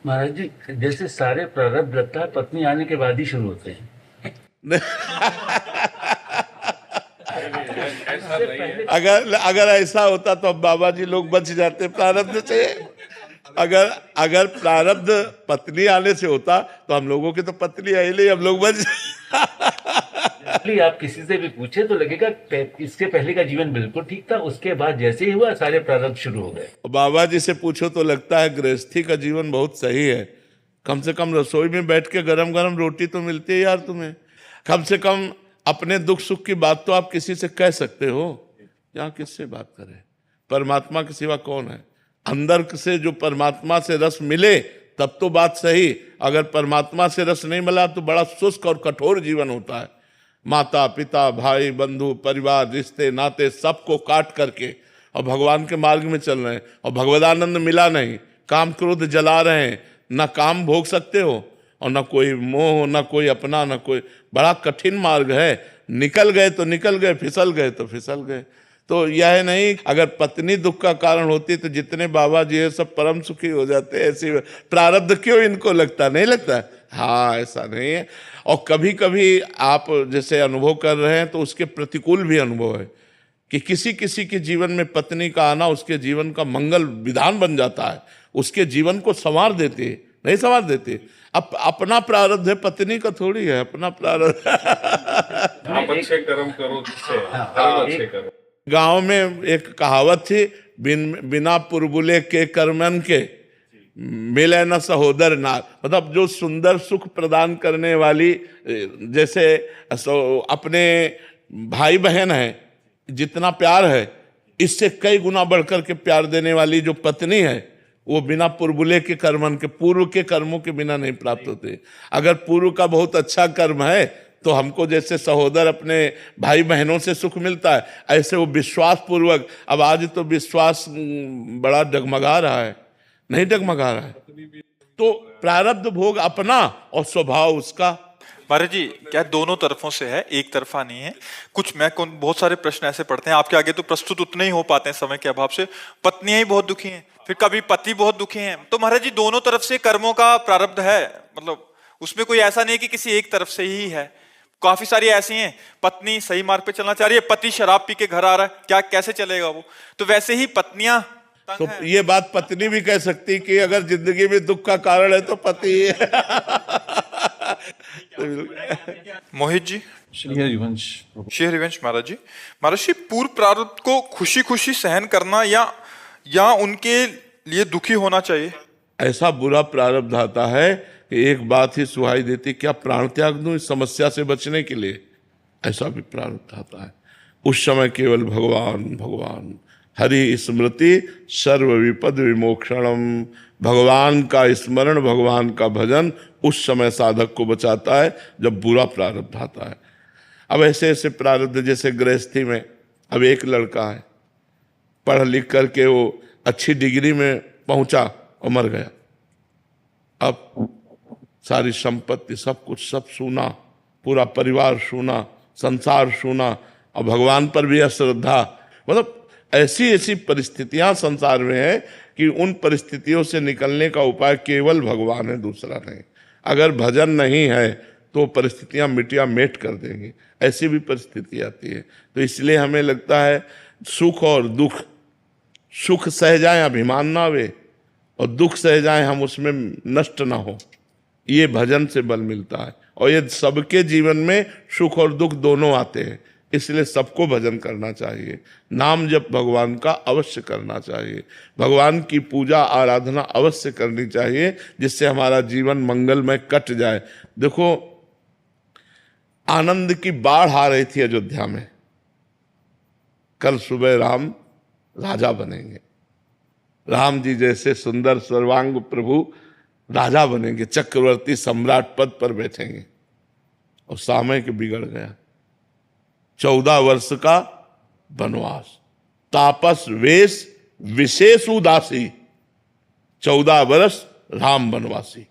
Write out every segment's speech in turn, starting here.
महाराज जी, जैसे सारे प्रारब्ध लगता है पत्नी आने के बाद ही शुरू होते हैं। इससे पहले अगर अगर ऐसा होता तो अब बाबा जी लोग बच जाते प्रारब्ध से। अगर अगर प्रारब्ध पत्नी आने से होता तो हम लोगों की तो पत्नी आई नहीं, हम लोग बच। आप किसी से भी पूछे तो लगेगा इसके पहले का जीवन बिल्कुल ठीक था, उसके बाद जैसे ही हुआ सारे प्रारब्ध शुरू हो गए। बाबा जी से पूछो तो लगता है गृहस्थी का जीवन बहुत सही है। कम से कम रसोई में बैठ के गरम गरम रोटी तो मिलती है यार तुम्हें। कम से कम अपने दुख सुख की बात तो आप किसी से कह सकते हो। यहाँ किससे बात करें? परमात्मा के सिवा कौन है? अंदर से जो परमात्मा से रस मिले तब तो बात सही। अगर परमात्मा से रस नहीं मिला तो बड़ा शुष्क और कठोर जीवन होता है। माता पिता भाई बंधु परिवार रिश्ते नाते सबको काट करके और भगवान के मार्ग में चल रहे हैं और भगवदानंद मिला नहीं, काम क्रोध जला रहे हैं, ना काम भोग सकते हो और ना कोई मोह, ना कोई अपना, ना कोई। बड़ा कठिन मार्ग है। निकल गए तो निकल गए, फिसल गए तो फिसल गए। तो यह नहीं, अगर पत्नी दुख का कारण होती तो जितने बाबा जी है सब परम सुखी हो जाते। ऐसी प्रारब्ध क्यों इनको लगता? नहीं लगता? हाँ, ऐसा नहीं है। और कभी कभी आप जैसे अनुभव कर रहे हैं तो उसके प्रतिकूल भी अनुभव है कि किसी किसी के जीवन में पत्नी का आना उसके जीवन का मंगल विधान बन जाता है, उसके जीवन को संवार देते। नहीं संवार देते। अपना प्रारब्ध है, पत्नी का थोड़ी है अपना प्रारब्ध। आप अच्छे कर्म करो जिससे कर्म अच्छे करो। गांव में एक कहावत थी, बिना पुरबुले के कर्मन के मिले न सहोदर नार। मतलब जो सुंदर सुख प्रदान करने वाली, जैसे अपने भाई बहन है जितना प्यार है, इससे कई गुना बढ़कर के प्यार देने वाली जो पत्नी है, वो बिना पुरबुले के कर्मन के, पूर्व के कर्मों के बिना नहीं प्राप्त होते। अगर पूर्व का बहुत अच्छा कर्म है तो हमको जैसे सहोदर अपने भाई बहनों से सुख मिलता है, ऐसे वो विश्वास पूर्वक। अब आज तो विश्वास बड़ा डगमगा रहा है, नहीं डगमगा रहा है। तो प्रारब्ध भोग अपना और स्वभाव उसका। महाराज जी, क्या दोनों तरफों से है, एक तरफा नहीं है? कुछ बहुत सारे प्रश्न ऐसे पढ़ते हैं आपके आगे तो प्रस्तुत उतने ही हो पाते हैं समय के अभाव से। पत्नियां ही बहुत दुखी हैं, फिर कभी पति बहुत दुखी हैं। तो महाराज जी, दोनों तरफ से कर्मों का प्रारब्ध है, मतलब उसमें कोई ऐसा नहीं है कि किसी एक तरफ से ही है। काफी सारी ऐसी हैं, पत्नी सही मार्ग पे चलना चाह रही है, पति शराब पी के घर आ रहा है, क्या कैसे चलेगा वो? तो वैसे ही पत्नियां तो ये बात पत्नी भी कह सकती कि अगर जिंदगी में दुख का कारण है तो पति है। मोहित जी। श्री हरिवंश महाराज जी, पूर्व प्रारब्ध को खुशी खुशी सहन करना या उनके लिए दुखी होना चाहिए? ऐसा बुरा प्रारब्ध आता है कि एक बात ही सुहाई देती, क्या प्राण त्याग दूं इस समस्या से बचने के लिए? ऐसा भी प्रारब्ध आता है। उस समय केवल भगवान भगवान, हरि स्मृति सर्व विपद विमोक्षणम। भगवान का स्मरण, भगवान का भजन उस समय साधक को बचाता है जब बुरा प्रारब्ध आता है। अब ऐसे ऐसे प्रारब्ध, जैसे गृहस्थी में अब एक लड़का है, पढ़ लिख करके वो अच्छी डिग्री में पहुंचा और मर गया। अब सारी संपत्ति सब कुछ सब सूना, पूरा परिवार सूना, संसार सूना, और भगवान पर भी अश्रद्धा। मतलब ऐसी ऐसी परिस्थितियां संसार में है कि उन परिस्थितियों से निकलने का उपाय केवल भगवान है, दूसरा नहीं। अगर भजन नहीं है तो परिस्थितियां मिटिया मेट कर देंगी। ऐसी भी परिस्थिति आती है। तो इसलिए हमें लगता है सुख और दुख, सुख सह जाए अभिमान ना आवे, और दुख सह जाए हम उसमें नष्ट ना हो, ये भजन से बल मिलता है। और ये सबके जीवन में सुख और दुख दोनों आते हैं, इसलिए सबको भजन करना चाहिए। नाम जप भगवान का अवश्य करना चाहिए, भगवान की पूजा आराधना अवश्य करनी चाहिए, जिससे हमारा जीवन मंगलमय कट जाए। देखो, आनंद की बाढ़ आ रही थी अयोध्या में। कल सुबह राम राजा बनेंगे, राम जी जैसे सुंदर सर्वांग प्रभु राजा बनेंगे, चक्रवर्ती सम्राट पद पर बैठेंगे। और समय के बिगड़ गया। 14 वर्ष का वनवास, तापस वेश विशेष उदासी, 14 वर्ष राम वनवासी।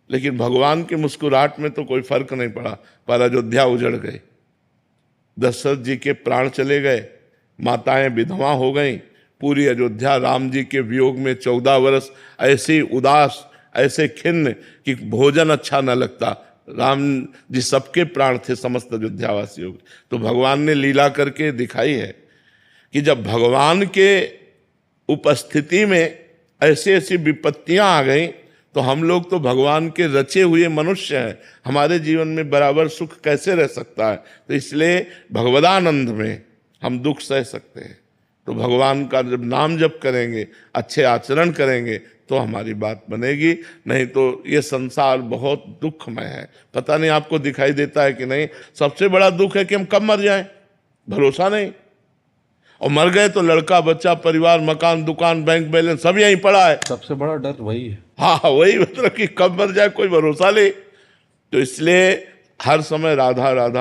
लेकिन भगवान की मुस्कुराहट में तो कोई फर्क नहीं पड़ा, पर अयोध्या उजड़ गई। दशरथ जी के प्राण चले गए, माताएं विधवा हो गईं, पूरी अयोध्या राम जी के वियोग में 14 वर्ष ऐसी उदास ऐसे खिन्न कि भोजन अच्छा न लगता। राम जी सबके प्राण थे, समस्त अयोध्यावासियों के। तो भगवान ने लीला करके दिखाई है कि जब भगवान के उपस्थिति में ऐसी ऐसी विपत्तियां आ गई तो हम लोग तो भगवान के रचे हुए मनुष्य हैं, हमारे जीवन में बराबर सुख कैसे रह सकता है। तो इसलिए भगवदानंद में हम दुख सह सकते हैं। तो भगवान का जब नाम जप करेंगे, अच्छे आचरण करेंगे तो हमारी बात बनेगी, नहीं तो ये संसार बहुत दुखमय है। पता नहीं आपको दिखाई देता है कि नहीं, सबसे बड़ा दुख है कि हम कब मर जाएं, भरोसा नहीं। और मर गए तो लड़का बच्चा परिवार मकान दुकान बैंक बैलेंस सब यहीं पड़ा है। सबसे बड़ा डर वही है। हाँ वही, मतलब कि कब मर जाए कोई भरोसा नहीं। तो इसलिए हर समय राधा राधा